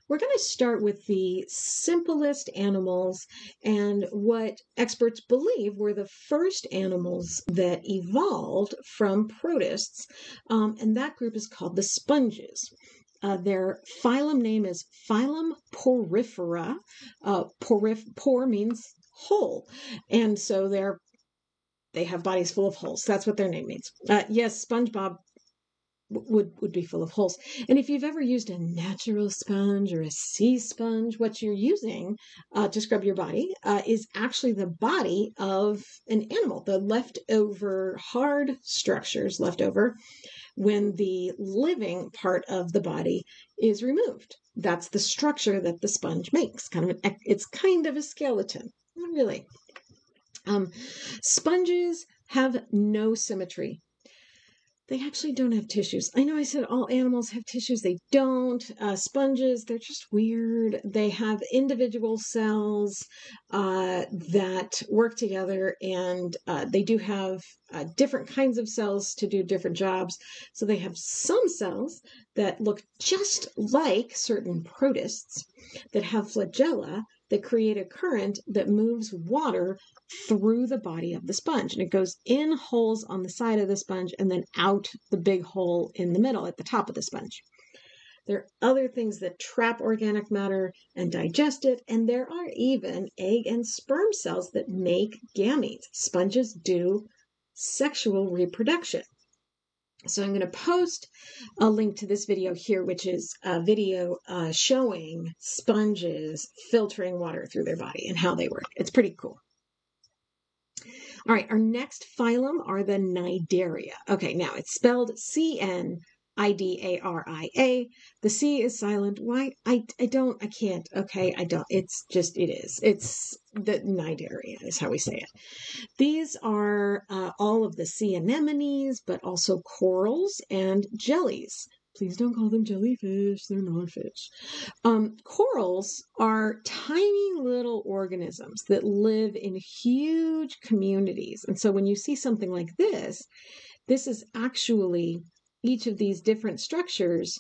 we're going to start with the simplest animals and what experts believe were the first animals that evolved from protists. And that group is called the sponges. Their phylum name is Phylum Porifera. Por means hole. And so they have bodies full of holes. That's what their name means. Yes, SpongeBob would be full of holes. And if you've ever used a natural sponge or a sea sponge, what you're using to scrub your body is actually the body of an animal, the leftover hard structures left over when the living part of the body is removed. That's the structure that the sponge makes. It's kind of a skeleton, not really. Sponges have no symmetry. They actually don't have tissues. I know I said all animals have tissues. They don't. Sponges, they're just weird. They have individual cells that work together, and they do have different kinds of cells to do different jobs. So they have some cells that look just like certain protists that have flagella that create a current that moves water through the body of the sponge, and it goes in holes on the side of the sponge and then out the big hole in the middle at the top of the sponge. There are other things that trap organic matter and digest it, and there are even egg and sperm cells that make gametes. Sponges do sexual reproduction. So I'm going to post a link to this video here, which is a video showing sponges filtering water through their body and how they work. It's pretty cool. All right, our next phylum are the Cnidaria. Okay, now it's spelled Cnidaria. The C is silent. Why? I can't. Okay, I don't. It's just, it is. It's the Cnidaria is how we say it. These are all of the sea anemones, but also corals and jellies. Please don't call them jellyfish. They're not fish. Corals are tiny little organisms that live in huge communities. And so when you see something like this is actually each of these different structures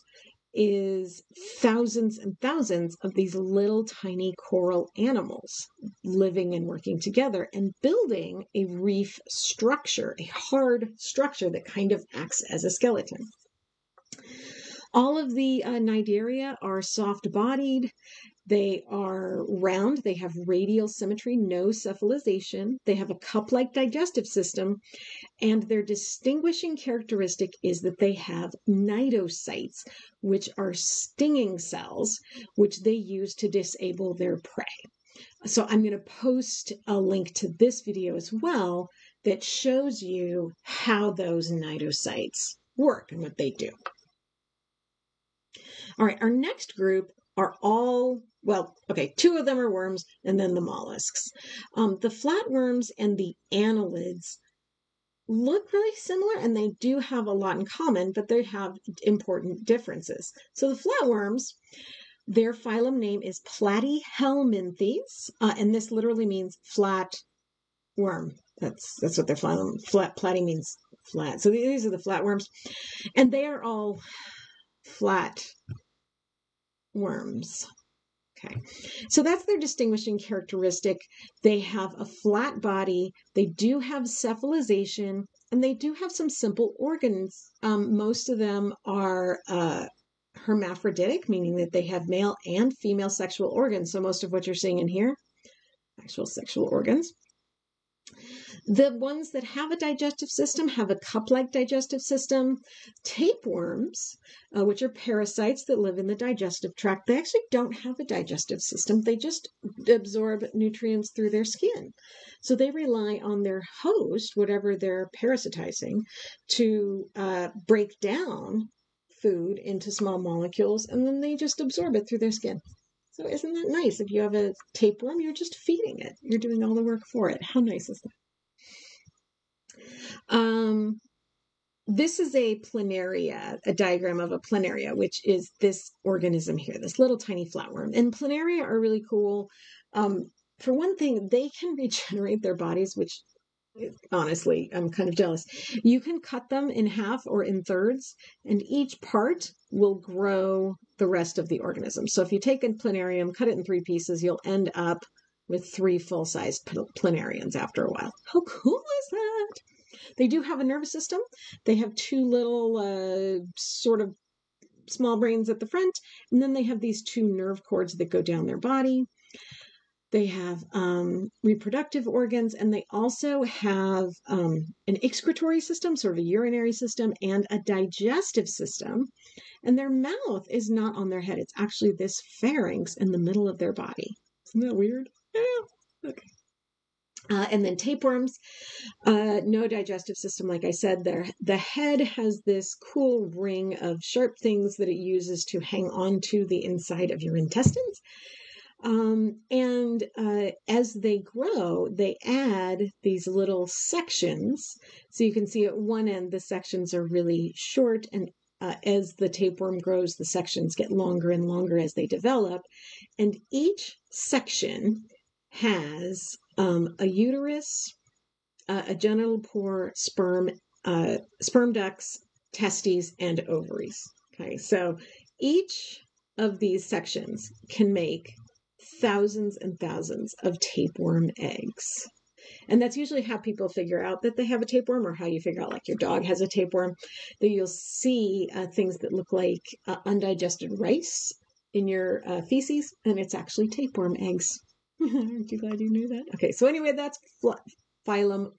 is thousands and thousands of these little tiny coral animals living and working together and building a reef structure, a hard structure that kind of acts as a skeleton. All of the Cnidaria are soft-bodied. They are round. They have radial symmetry, no cephalization. They have a cup-like digestive system, and their distinguishing characteristic is that they have cnidocytes, which are stinging cells, which they use to disable their prey. So I'm going to post a link to this video as well that shows you how those cnidocytes work and what they do. All right, our next group are all, well, okay, two of them are worms and then the mollusks. The flatworms and the annelids look really similar, and they do have a lot in common, but they have important differences. So the flatworms, their phylum name is Platyhelminthes, and this literally means flat worm. That's what their phylum, platy means flat. So these are the flatworms, and they are all flat worms. Okay, so that's their distinguishing characteristic. They have a flat body, they do have cephalization, and they do have some simple organs. Most of them are hermaphroditic, meaning that they have male and female sexual organs. So most of what you're seeing in here, actual sexual organs. The ones that have a digestive system have a cup-like digestive system. Tapeworms, which are parasites that live in the digestive tract, they actually don't have a digestive system. They just absorb nutrients through their skin. So they rely on their host, whatever they're parasitizing, to break down food into small molecules, and then they just absorb it through their skin. So isn't that nice? If you have a tapeworm, you're just feeding it. You're doing all the work for it. How nice is that? This is a planaria, a diagram of a planaria, which is this organism here, this little tiny flatworm. And planaria are really cool. For one thing, they can regenerate their bodies, which honestly, I'm kind of jealous. You can cut them in half or in thirds, and each part will grow the rest of the organism. So if you take a planarium, cut it in 3 pieces, you'll end up with 3 full-sized planarians after a while. How cool is that? They do have a nervous system. They have 2 little sort of small brains at the front, and then they have these 2 nerve cords that go down their body. They have reproductive organs, and they also have an excretory system, sort of a urinary system, and a digestive system. And their mouth is not on their head. It's actually this pharynx in the middle of their body. Isn't that weird? Yeah. Okay. And then tapeworms, no digestive system, like I said. The head has this cool ring of sharp things that it uses to hang on to the inside of your intestines. As they grow, they add these little sections. So you can see at one end, the sections are really short, and as the tapeworm grows, the sections get longer and longer as they develop. And each section has a uterus, a genital pore, sperm ducts, testes, and ovaries. Okay, so each of these sections can make thousands and thousands of tapeworm eggs. And that's usually how people figure out that they have a tapeworm, or how you figure out, like, your dog has a tapeworm, that you'll see things that look like undigested rice in your feces, and it's actually tapeworm eggs. Aren't you glad you knew that? Okay, so anyway, that's phylum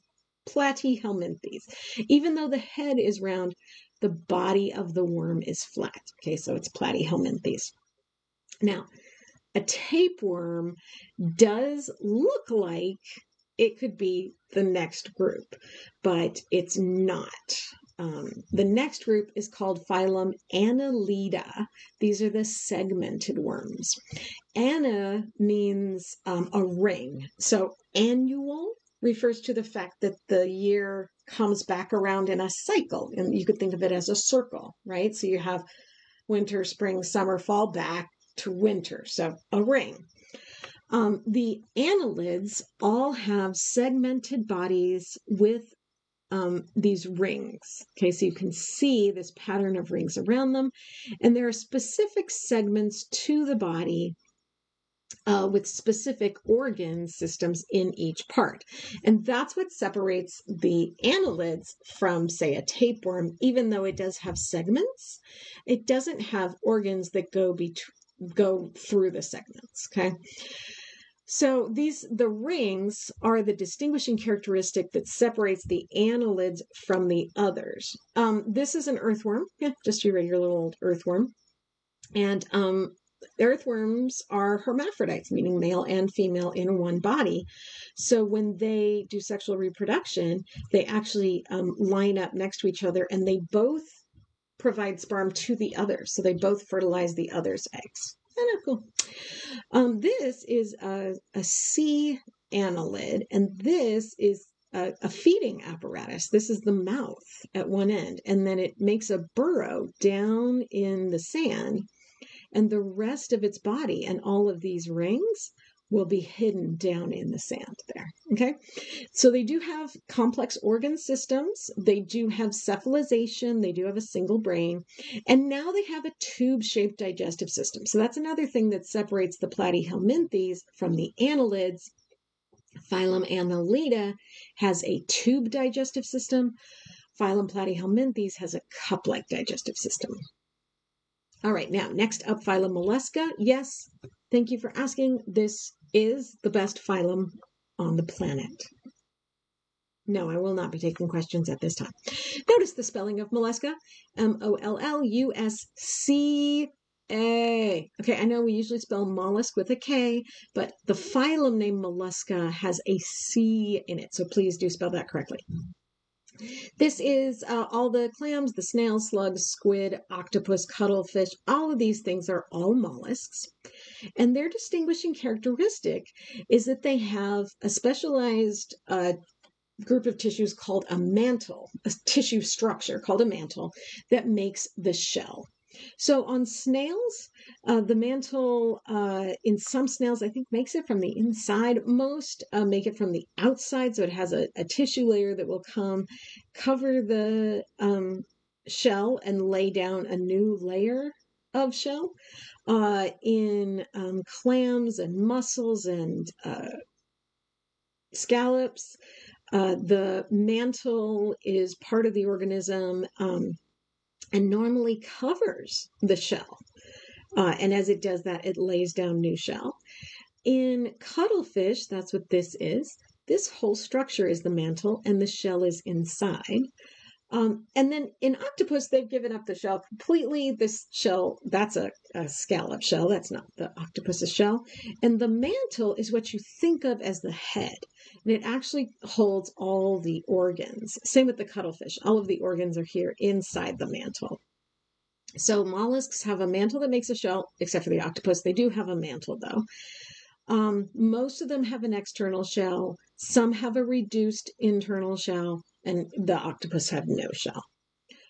Platyhelminthes. Even though the head is round, the body of the worm is flat. Okay, so it's Platyhelminthes. Now, a tapeworm does look like it could be the next group, but it's not. The next group is called phylum Annelida. These are the segmented worms. Anna means a ring. So annual refers to the fact that the year comes back around in a cycle. And you could think of it as a circle, right? So you have winter, spring, summer, fall, back to winter. So a ring. The annelids all have segmented bodies with these rings. Okay, so you can see this pattern of rings around them, and there are specific segments to the body with specific organ systems in each part. And that's what separates the annelids from, say, a tapeworm. Even though it does have segments, it doesn't have organs that go through the segments. Okay. So the rings are the distinguishing characteristic that separates the annelids from the others. This is an earthworm, just your regular little old earthworm. And earthworms are hermaphrodites, meaning male and female in one body. So when they do sexual reproduction, they actually line up next to each other, and they both provide sperm to the other. So they both fertilize the other's eggs. Kind of cool. This is a sea annelid, and this is a feeding apparatus. This is the mouth at one end, and then it makes a burrow down in the sand, and the rest of its body and all of these rings will be hidden down in the sand there. Okay, so they do have complex organ systems. They do have cephalization. They do have a single brain. And now they have a tube-shaped digestive system. So that's another thing that separates the Platyhelminthes from the annelids. Phylum Annelida has a tube digestive system. Phylum Platyhelminthes has a cup-like digestive system. All right, now, next up, phylum Mollusca. Yes, thank you for asking. This is the best phylum on the planet. No, I will not be taking questions at this time. Notice the spelling of Mollusca. Mollusca. Okay, I know we usually spell mollusk with a K, but the phylum name Mollusca has a C in it, so please do spell that correctly. This is all the clams, the snails, slugs, squid, octopus, cuttlefish. All of these things are all mollusks. And their distinguishing characteristic is that they have a specialized group of tissues called a mantle, a tissue structure called a mantle that makes the shell. So on snails, the mantle in some snails, I think, makes it from the inside. Most make it from the outside, so it has a tissue layer that will cover the shell and lay down a new layer of shell. In clams and mussels and scallops, the mantle is part of the organism and normally covers the shell. And as it does that, it lays down new shell. In cuttlefish, that's what this is. This whole structure is the mantle, and the shell is inside. And then in octopus, they've given up the shell completely. This shell, that's a scallop shell. That's not the octopus's shell. And the mantle is what you think of as the head. And it actually holds all the organs. Same with the cuttlefish. All of the organs are here inside the mantle. So mollusks have a mantle that makes a shell, except for the octopus. They do have a mantle, though. Most of them have an external shell. Some have a reduced internal shell, and the octopus have no shell.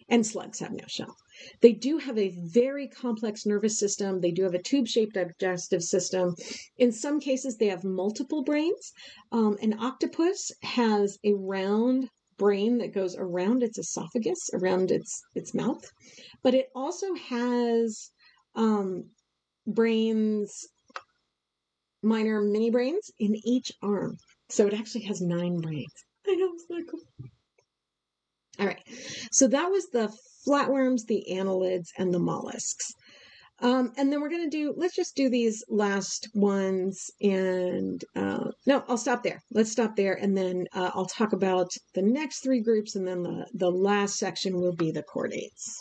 And slugs have no shell. They do have a very complex nervous system. They do have a tube-shaped digestive system. In some cases, they have multiple brains. An octopus has a round brain that goes around its esophagus, around its mouth, but it also has brains, minor mini brains in each arm. So it actually has 9 brains. I know, it's not cool. All right, so that was the flatworms, the annelids, and the mollusks. And then we're going to let's just do these last ones. And no, I'll stop there. Let's stop there. And then I'll talk about the next 3 groups. And then the last section will be the chordates.